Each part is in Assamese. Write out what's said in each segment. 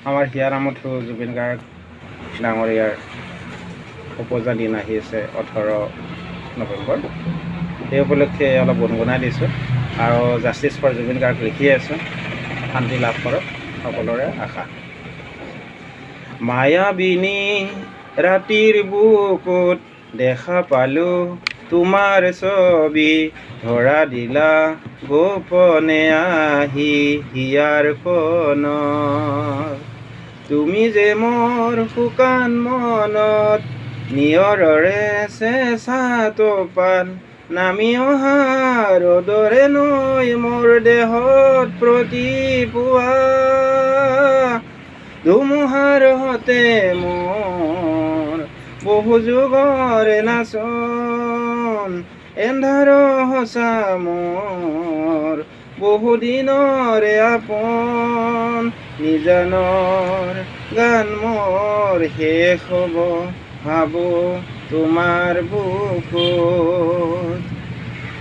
আমাৰ হিয়াৰামঠু জুবিন গাৰ্গ ডাঙৰীয়াৰ উপজা দিন আহি আছে 18 নৱেম্বৰ। সেই উপলক্ষে অলপ গুণগুণাই দিছোঁ আৰু জাষ্টিছ ফৰ জুবিন গাৰ্গ লিখি আছোঁ। শান্তি লাভ কৰক সকলোৰে আশা। মায়াবিনী ৰাতিৰ বুকুত দেখা পালোঁ তোমাৰ ছবি, ধৰা দিলা গোপনে আহি হিয়াৰ কোণত। তুমি যে মোৰ শুকান মনত নিয়ৰৰে চেঁচা টোপাল, নামি অহা ৰ'দৰে নৈ মোৰ দেহত প্ৰতিপুৱা। ধুমুহাৰ হতে মোৰ বহু যুগৰে নাচন, এন্ধাৰ সঁচা মোৰ বহুদিনৰে আপোন। নিজানৰ গান মোৰ শেষ হ'ব ভাবোঁ তোমাৰ বুকুত।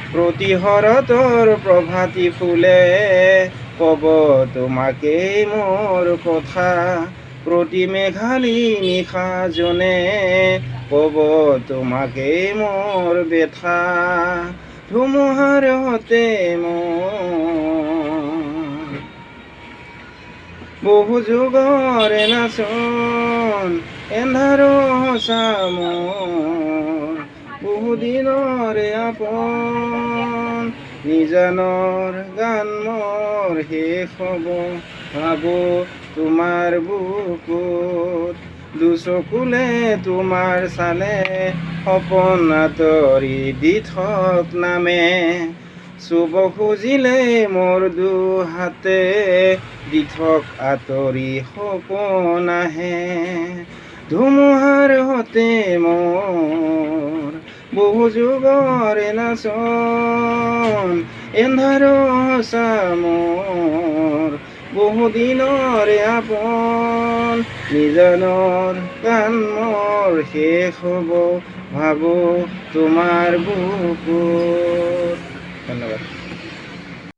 প্ৰতি শৰতৰ প্ৰভাতী ফুলে ক'ব তোমাকেই মোৰ কথা, প্ৰতি মেঘালী নিশা জোনে ক'ব তোমাকেই মোৰ বেথা। ধুমুহাৰ হতে মোৰ বহু যুগৰে নাচন, এন্ধাৰ সঁচা মোৰ বহুদিনৰে আপোন। নিজানৰ গান মোৰ শেষ হ'ব ভাবোঁ তোমাৰ বুকুত। দুচকুলে তোমাৰ চালে সপোন আঁতৰি দি থক নামে, চুব খুজিলে মোৰ দুহাতে দি থক আঁতৰি সপোন আহে। ধুমুহাৰ হতে মোৰ বহু যুগৰে নাচন, এন্ধাৰ সঁচা মোৰ বহুদিনৰে আপোন। নিজানৰ গান মোৰ শেষ হ'ব ভাবোঁ তোমাৰ বুকুত। ধন্যবাদ।